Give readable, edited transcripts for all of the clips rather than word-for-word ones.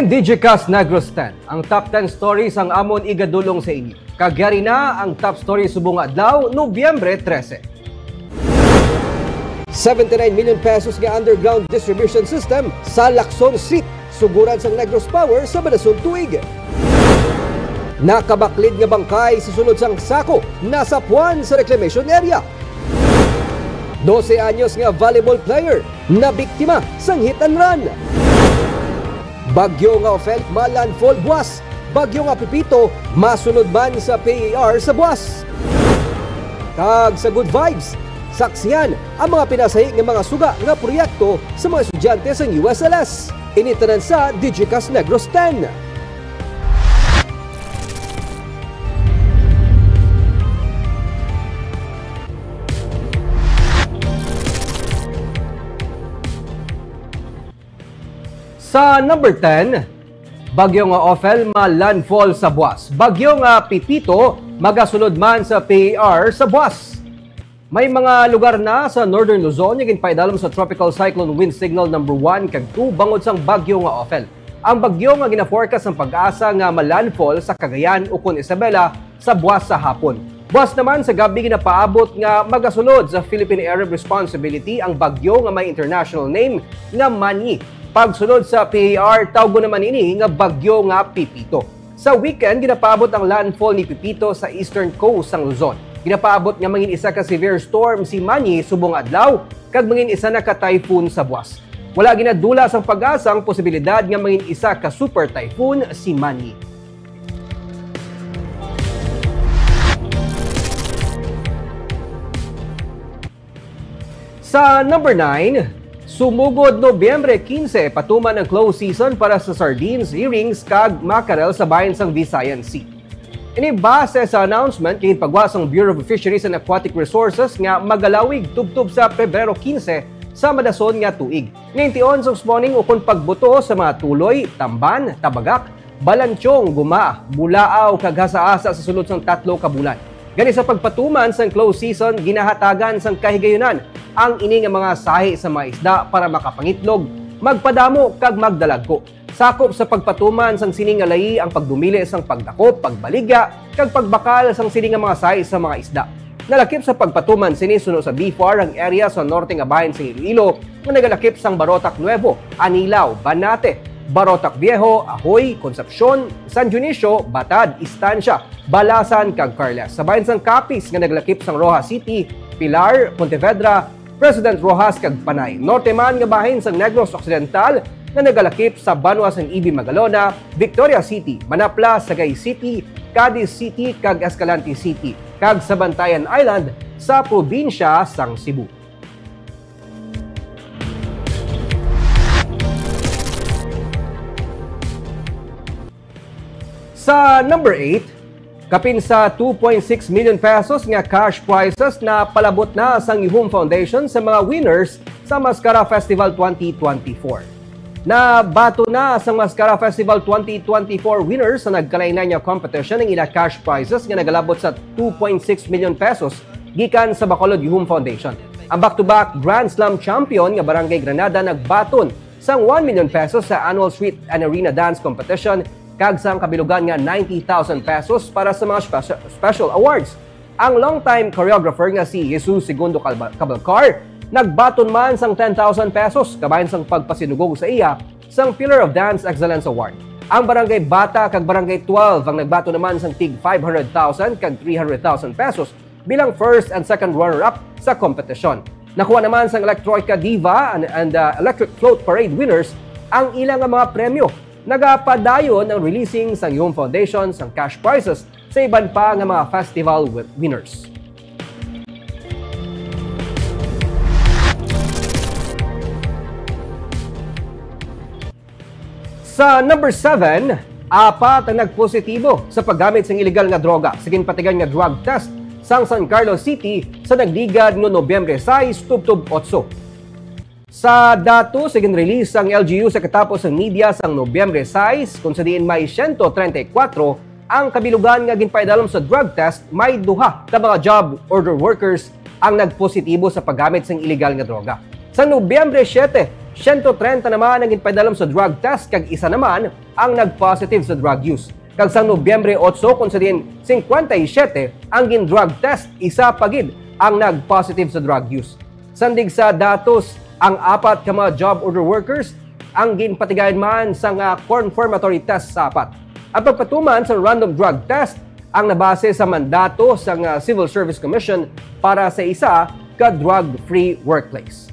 Ken Digicast Negros 10. Ang top 10 stories ang amon igadulong sa inyo. Kagyari na ang top story subong adlaw, Nobyembre 13. 79 million pesos nga underground distribution system sa Lacson Street. Suguran sang Negros Power sa Banason tuig. Nakabaklid nga bangkay sa sulod sang sako nasa puwan sa reclamation area. 12 anyos nga volleyball player na biktima sang hit and run. Bagyo nga Ophel malandfall buwas. Bagyo nga Pipito masunod man sa PAR sa buwas. Kag sa good vibes, saksiyan ang mga pinasahi ng mga suga nga proyekto sa mga estudyante sa USLS. Initanan sa Digicast Negros 10. Sa number 10, bagyo nga Ophel landfall sa buwas. Bagyo nga Pipito magasunod man sa PAR sa buwas. May mga lugar na sa Northern Luzon yung ginpaidalom sa Tropical Cyclone Wind Signal number 1 kag 2 bangod sang bagyo nga Ophel. Ang bagyo nga gina-forecast ng pag-asa nga malandfall sa Cagayan o Con Isabela sa buwas sa hapon. Buwas naman sa gabi ginapaabot nga magasunod sa Philippine Area of Responsibility ang bagyo nga may international name nga Manny. Pagsunod sa PAR, tawgo naman ini nga bagyo nga Pipito. Sa weekend, ginapaabot ang landfall ni Pipito sa eastern coast ng Luzon. Ginapaabot nga mangin isa ka severe storm si Manny subong adlaw, kag mangin isa na ka typhoon sa buwas. Wala ginadula sang pag-asa ang posibilidad nga mangin isa ka super typhoon si Manny. Sa number 9, sumugod Nobyembre 15, patuman ang close season para sa sardines, herrings, kag mackerel sa bayan sang Visayan Sea. Ini base sa announcement kay pagwas ang Bureau of Fisheries and Aquatic Resources nga magalawig tubtub sa Pebrero 15 sa madason nga tuig. Nintion sa spawning ukon pagbuto sa mga tuloy, tamban, tabagak, balantyong, guma, bulaaw, kag hasa-asa sa sulod sang 3 ka bulan. Gani sa pagpatuman sang close season, ginahatagan sang kahigayunan ang ini nga mga sahi sa mga isda para makapangitlog, magpadamo kag magdalagko. Sakop sa pagpatuman sang sining nga layi ang pagdumili sang pagdakop, pagbaligya, kag pagbakal sang sining nga mga sahi sa mga isda. Nalakip sa pagpatuman sini suno sa BFAR ang area sa norte nga bahin sa Iloilo nga nagalakip sang Barotac Nuevo, Anilaw, Banate, Barotac Viejo, Ahoy, Concepcion, San Dionisio, Batad, Estancia, Balasan, kag Carles. Sa bahin sang Capiz nga naglakip sang Rojas City, Pilar, Pontevedra, President Rojas kag Panay. Norte man nga bahin sang Negros Occidental nga nagalakip sa Banwa sang Ibi Magalona, Victoria City, Manapla, Sagay City, Cadiz City kag Escalante City, kag sa Bantayan Island sa probinsya sang Cebu. Sa number 8, kapin sa 2.6 million pesos nga cash prizes na palabot na sang Yuhum Foundation sa mga winners sa Mascara Festival 2024. Nabato na sang Mascara Festival 2024 winners sa nagkalainay nga competition ng ila cash prizes nga nagalabot sa 2.6 million pesos gikan sa Bacolod Yuhum Foundation. Ang back-to-back Grand Slam champion nga Barangay Granada nagbaton sang 1 million pesos sa annual street and arena dance competition kag sang kabilugan nga 90,000 pesos para sa mga special awards. Ang long-time choreographer nga si Jesus Segundo Cabalcar nagbaton man sang 10,000 pesos kabayan sang pagpasinugog sa iya sang Pillar of Dance Excellence Award. Ang Barangay Bata kag Barangay 12 ang nagbato naman sang tig 500,000 kag 300,000 pesos bilang first and second runner-up sa kompetisyon. Nakuha naman sang Electroica Diva and Electric Float Parade winners ang ilang mga premyo. Nagapadayon ang releasing sa Yuhum Foundation sang cash prizes sa iban pa nga mga festival winners. Sa number 7, apat ang nagpositibo sa paggamit ng illegal nga droga sa ginpatigan nga drug test sang San Carlos City sa nagdigad no Nobyembre 6 tubtob 8. Sa dato sa ginrelease ang LGU sa katapos ng media sang Nobyembre 6 kung sa diin may 134 ang kabilugan nga ginpaidalom sa drug test, may duha ka mga job order workers ang nagpositibo sa paggamit ng illegal nga droga. Sa Nobyembre 7, 130 naman ang ginpadalam sa drug test kag isa naman ang nag-positive sa drug use. Kag sang Nobyembre 8 kun sa din 57 ang gin-drug test, isa pagid ang nag-positive sa drug use. Sandig sa datos, ang 4 ka mga job order workers ang ginpatigayan man sa confirmatory test sa 4. Ang pagpatuman sa random drug test ang nabase sa mandato sa Civil Service Commission para sa isa ka drug-free workplace.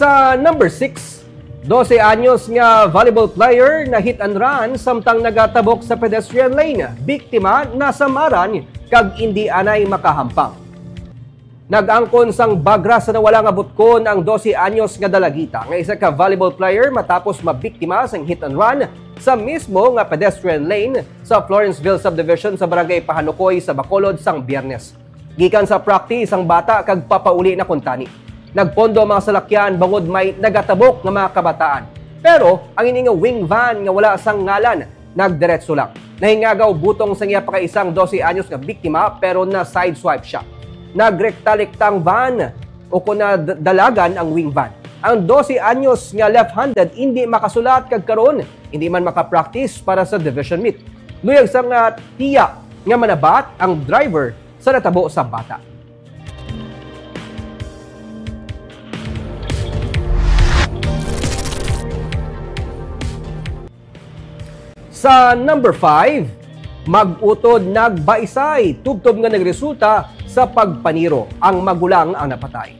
Sa number 6, 12 anyos nga volleyball player na hit and run samtang nagatabok sa pedestrian lane. Biktima nasamaran kag hindi anay makahampang. Nag-angkon sang bagra sa nawala nga butkon ang 12 anyos nga dalagita nga isa ka volleyball player matapos mabiktima sang hit and run sa mismo nga pedestrian lane sa Florenceville Subdivision sa Barangay Pahanukoy sa Bacolod sang Biyernes. Gikan sa practice ang bata kag papauli na kuntani. Nagpondo ang mga salakyan bangod may nagatabok nga mga kabataan. Pero ang ini nga wing van nga wala sang ngalan nagdiretso lang. Nahingagaw butong sa iya pa kay isang 12 anyos nga biktima pero na sideswipe siya. Nagrektaliktang van o kung dalagan ang wing van. Ang 12 anyos nga left-handed hindi makasulat kag karon, hindi man makapractice para sa division meet. Luyag sa nga tiya nga manabat ang driver sa natabo sa bata. Sa number 5, mag-utod nagbaisay, tubtob nga nagresulta sa pagpaniro. Ang magulang ang napatay.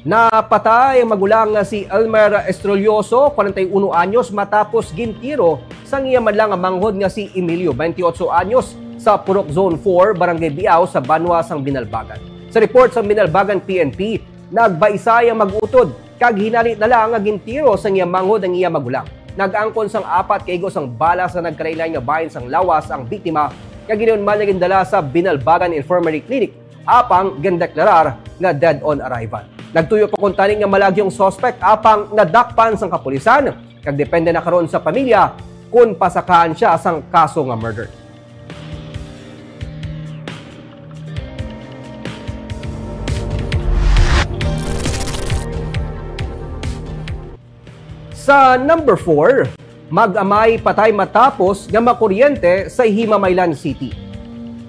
Napatay ang magulang nga si Elmer Estrolloso, 41 anyos, matapos gintiro sa iya man lang ang manghod nga si Emilio, 28 anyos, sa Purok Zone 4, Barangay Biao sa Banwa sang Binalbagan. Sa report sa Binalbagan PNP, nagbaisay ang mag-utod, kag hinali na lang ang gintiro sa iya manghod ang iya magulang. Nag-angkon sang 4 kaigo sang bala sa nagkarailay nga bahin sang lawas ang biktima kag giniun man nagindala sa Binalbagan Infirmary Clinic apang gindeklarar nga dead on arrival. Nagtuyo pa kung taning nga malagyong suspect apang nadakpan sang kapulisan kag depende na karon sa pamilya kung pasakaan siya sang kaso nga murder. Sa number 4, mag-amay patay matapos nga makuryente sa Himamaylan City.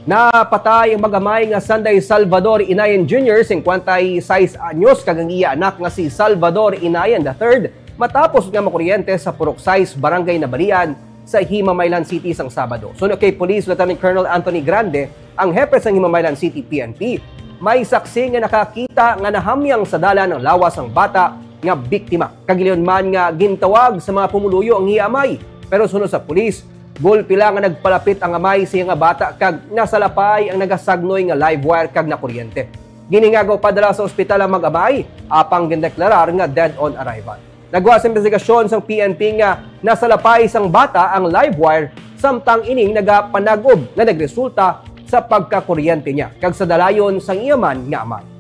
Napatay ang mag-amay nga Sanday Salvador Inayan Jr., 56 anyos, kag ang iya anak nga si Salvador Inayan III, matapos nga makuryente sa Purok 6, Barangay Nabalian sa Himamaylan City sang Sabado. Sunod kay Police Lieutenant Colonel Anthony Grande, ang hepe sa Himamaylan City PNP, may saksi nga nakakita nga nahamyang sa dala ng lawas ang bata nga biktima. Kagilion man nga gintawag sa mga pumuluyo ang hiamay. Pero sunod sa pulis, gulpi lang nga nagpalapit ang amay siya nga bata kag nasalapay ang nagasagnoy nga live wire kag na kuryente. Giningagaw padala sa ospital ang mag-amay, apang gindeklarar nga dead on arrival. Nagawa sa investigasyon sang PNP nga nasalapay sang bata ang live wire samtang ining nagapanagob nga nagresulta sa pagkakuryente niya kag sa dalayon sang iyaman nga amay.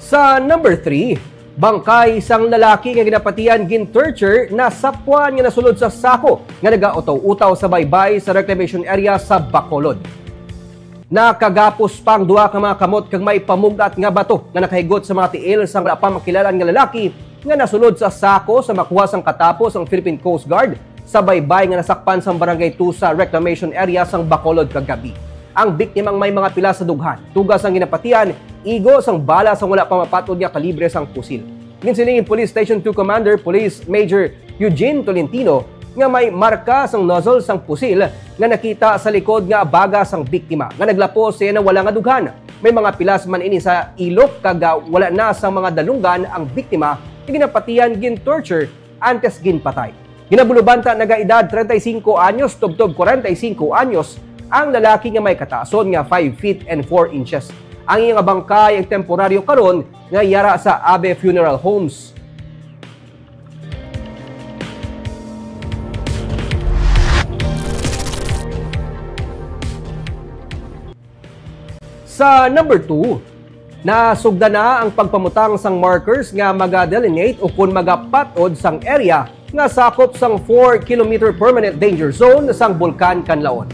Sa number 3, bangkay isang lalaki nga ginapatian gin-torture na sapwan nga nasulod sa sako nga nagautaw-utaw sa baybay sa reclamation area sa Bacolod. Nakagapos pang duha ka mga kamot kag may pamugat nga bato nga nakahigot sa mga tiil sang wala pa makilalan nga lalaki nga nasulod sa sako sa makuha sang katapos ang Philippine Coast Guard sa baybay nga nasakpan sa Barangay 2 sa reclamation area sang Bacolod kagabi. Ang biktimang may mga pila sa dughan, tugas ang ginapatian, igo sang bala sang wala pa mapatod nga kalibre sang pusil. Ginsilingin Police Station 2 Commander Police Major Eugene Tolentino nga may marka sang nozzle sang pusil nga nakita sa likod nga baga sang biktima nga naglapos siya na wala nga dughan. May mga pilas man ini sa ilok kag wala na sang mga dalunggan ang biktima nga ginapatian gin-torture antes ginpatay. Ginabulubanta nagaedad 35 anyos tubtob 45 anyos ang lalaki nga may kataason nga 5 feet and 4 inches. Ang iyang bangkay ang temporaryo karon nga yara sa Abe Funeral Homes. Sa number 2, Nasugda na ang pagpamutang sang markers nga maga-delineate o kung magapatod sang area nga sakop sang 4-kilometer permanent danger zone sang Bulkan Kanlaon.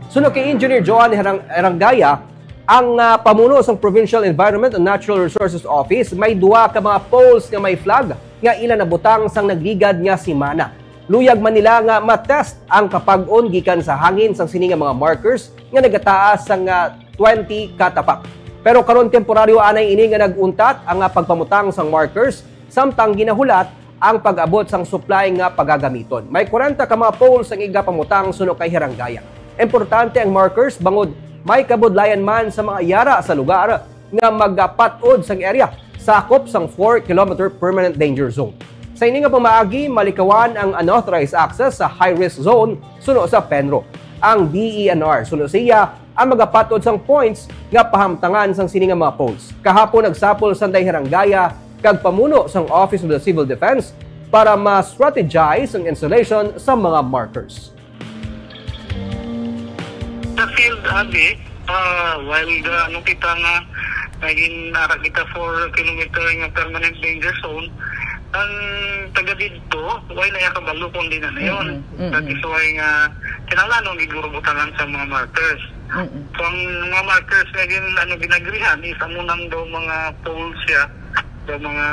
Suno kay Engineer Joan Herangaya, ang pamuno sang Provincial Environment and Natural Resources Office may duwa ka mga poles nga may flag nga ilan nabutang sang nagligad nga simana. Luyag man nila nga matest ang kapag-on gikan sa hangin sang sini nga mga markers nga nagataas sang 20 katapak. Pero karon temporaryo anay ini nga naguntat ang pagpamutang sang markers samtang ginahulat ang pag-abot sang supply nga pagagamiton. May 40 ka mga poles ang igapamutang suno kay Herangaya. Importante ang markers bangod may kabudlayan man sa mga yara sa lugar nga magapatod sang area sakop sang 4-kilometer permanent danger zone. Sa ini nga pamaagi, malikawan ang unauthorized access sa high-risk zone suno sa Penro. Ang DENR suno siya ang magapatod sang points nga pahamtangan sang sini nga mga poles. Kahapon nagsapol sanday Herangaya kag pamuno sang Office of the Civil Defense para ma-strategize ang installation sa mga markers. Sa field abi, while anong kita nga naging nara kita 4 kilometer nga permanent danger zone, ang taga dito, why na yakabalukon din na yun. That is why nga kinalanong igurubutangan sa mga markers. So ang mga markers na ginagrihan is amunang daw mga poles siya, daw mga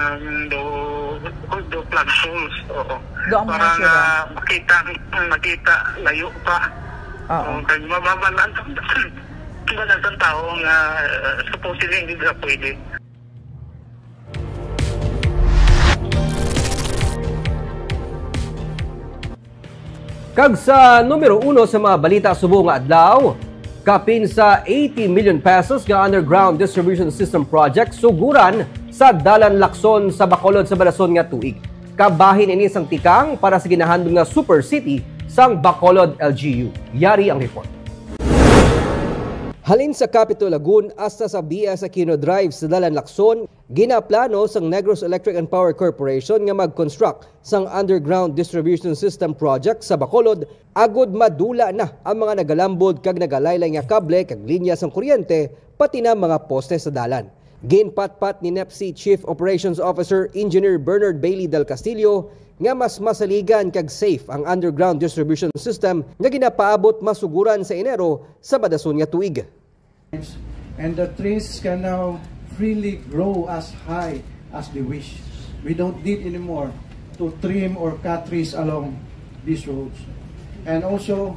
daw flag poles. Para nga makita layo pa. Kaya mababalaan sa tao nga supposedly hindi na pwede. Kag sa numero 1 sa mga balita subong nga adlaw, kapin sa 80 million pesos nga underground distribution system project suguran sa Dalan Lacson sa Bacolod sa Balason nga tuig. Kabahin ini sang tikang para sa ginahandom nga super city sang Bacolod LGU. Yari ang report. Halin sa Capitol Lagun hasta sa BS Aquino Drive sa Dalan Lacson, ginaplano sang Negros Electric and Power Corporation nga mag-construct sang underground distribution system project sa Bacolod agod madula na ang mga nagalambod kag nagalaylay nga kable kag linya sang kuryente pati na mga poste sa dalan. Ginpatpat ni NEPC Chief Operations Officer Engineer Bernard Bailey del Castillo nga mas masaligan kag safe ang underground distribution system nga ginapaabot masuguran sa Enero sa Badason nga tuig. And the trees can now freely grow as high as they wish. We don't need anymore to trim or cut trees along these roads. And also,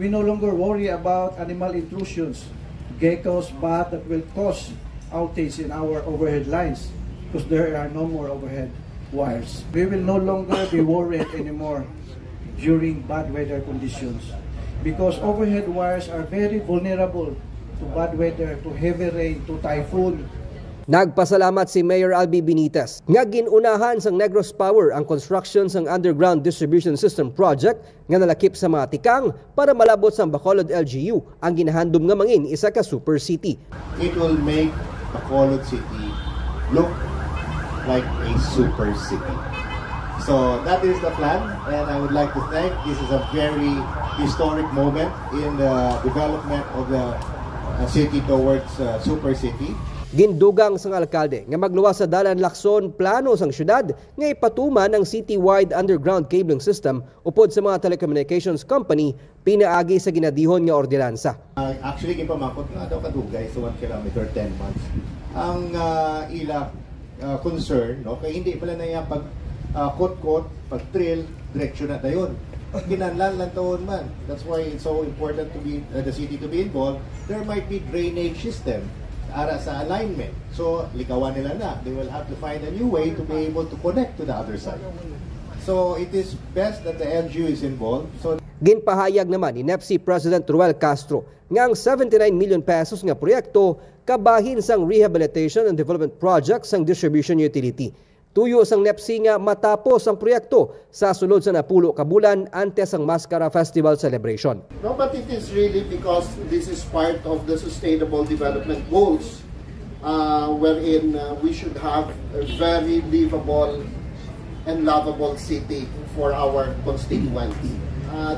we no longer worry about animal intrusions, geckos, bats that will cause outage in our overhead lines because there are no more overhead wires. We will no longer be worried anymore during bad weather conditions because overhead wires are very vulnerable to bad weather, to heavy rain, to typhoon. Nagpasalamat si Mayor Albi Benitez nga ginunahan sang Negros Power ang construction sang underground distribution system project nga nalakip sa mga tikang para malabot sang Bacolod LGU ang ginahandom nga mangin isa ka super city. It will make Bacolod City look like a super city. So that is the plan, and I would like to thank. This is a very historic moment in the development of the city towards super city. Gindugang sang alkalde nga magluwas sa Dalan Lacson plano sang syudad nga ipatuman ang city-wide underground cabling system upod sa mga telecommunications company pinaagi sa ginadihon nga ordinansa. Actually gipamakot nga daw kadugay sa 1 kilometer 10 months. Ang ila concern, no, kay hindi pala na yan pag kot-kot, pag trail, direksyon na dayon. Kinanlan lang taon man. That's why it's so important to be the city to be involved. There might be drainage system ara sa alignment. So, likawan nila na. They will have to find a new way to be able to connect to the other side. So, it is best that the LGU is involved. So, ginpahayag naman ni NEPC President Ruel Castro nga ang 79 million pesos nga proyekto kabahin sang rehabilitation and development project sang distribution utility. Tuyo sang NEPC nga matapos ang proyekto sa sulod sa napulo ka bulan antes ang Mascara Festival celebration. No, but it is really because this is part of the Sustainable Development Goals wherein we should have a very livable and lovable city for our constituents.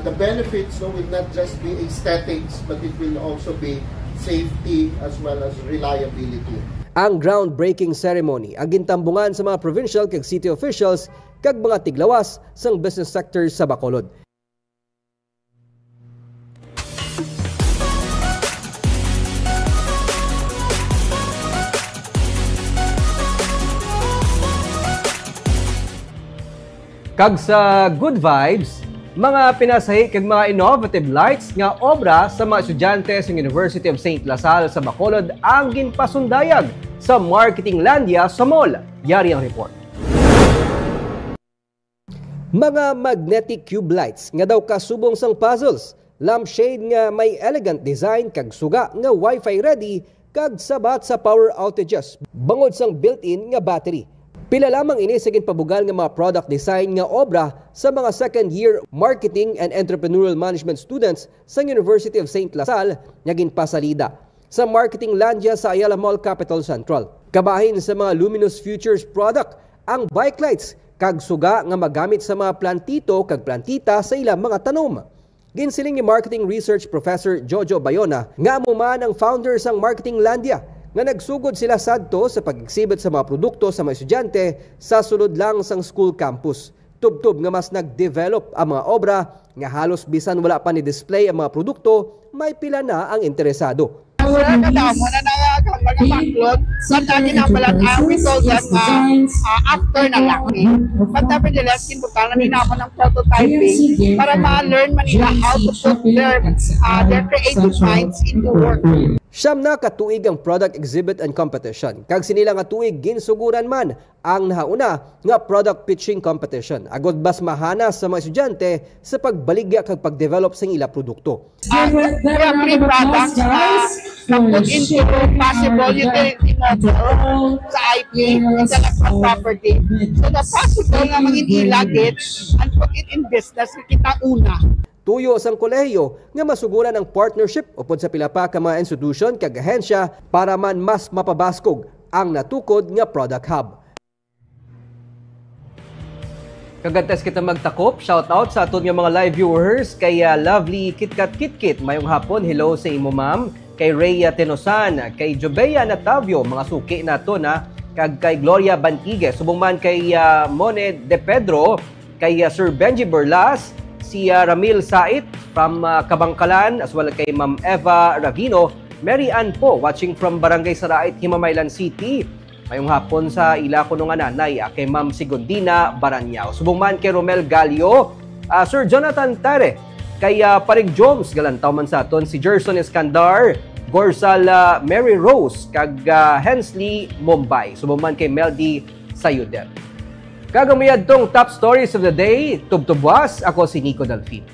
The benefits will not just be aesthetics, but it will also be safety as well as reliability. Ang groundbreaking ceremony ang gintambungan sa mga provincial kag city officials kag mga tiglawas sang business sector sa Bacolod. Kag sa good vibes, mga pinasahi kag mga innovative lights nga obra sa mga estudyante sa University of St. Lasal sa Bacolod ang ginpasundayag sa Marketing Landia sa mall. Yari ang report. Mga magnetic cube lights nga daw kasubong sang puzzles, lampshade nga may elegant design kag suga nga Wi-Fi ready kag sabat sa power outages bangod sang built-in nga battery. Pila lamang ini sa ginpabugal nga mga product design nga obra sa mga second-year marketing and entrepreneurial management students sa University of St. Lasal nga ginpasalida sa Marketing Landia sa Ayala Mall Capital Central. Kabahin sa mga Luminous Futures product ang bike lights kag suga nga magamit sa mga plantito kag plantita sa ilang mga tanom. Ginsiling ni Marketing Research Professor Jojo Bayona nga amuman ang founder sang Marketing Landia nga nagsugod sila sadto sa pag-exhibit sa mga produkto sa mga estudyante sa sulod lang sang school campus. Tubtob nga mas nag-develop ang mga obra nga halos bisan wala pa ni display ang mga produkto, may pila na ang interesado. Wala na daw, wala na mag-backlog. Sandali na pala, we told them after na lang. But nevertheless, kinbutan na nila ako ng prototyping para ma-learn manila how to put their creative minds into work. Siyam na katuig ang product exhibit and competition. Kag sinila nga tuig ginsuguran man ang nahauna nga product pitching competition. Agod bas mahanas sa mga estudyante sa pagbaligya kag pag-develop sa ila produkto. We have 3 products na put into possible utility model sa IP, intellectual property. So the possible nga maging ilagit and put it in business kita una. Tuyo sang kolehiyo nga masuguran ang partnership upod sa pila pa ka mga institusyon kag ahensya para man mas mapabaskog ang natukod nga product hub. Kagantes kita magtakop, shout out sa aton nga mga live viewers kay Lovely KitKat Kitkit, mayong hapon, hello sa imo ma'am, kay Rhea Tenosan, kay Jobeya Natavio, mga suki nato na, kag kay Gloria Bantigue, subong man kay Mone De Pedro, kay Sir Benji Berlas, si Ramil Sait from Kabangkalan, as well kay Ma'am Eva Ravino, Mary Ann po, watching from Barangay Sarait, Himamaylan City. Mayong hapon sa ila ko nung nanay, kay Ma'am Sigundina Baranyao. Subong man kay Romel Galio, Sir Jonathan Tare, kay Parig Jones, galantaw man sa aton, si Gerson Escandar, Gorsal Mary Rose, kag Hensley Mumbai. Subong man kay Meldy Sayudel. Kagamiyad tong top stories of the day, tubtubwas, ako si Nico Delfin.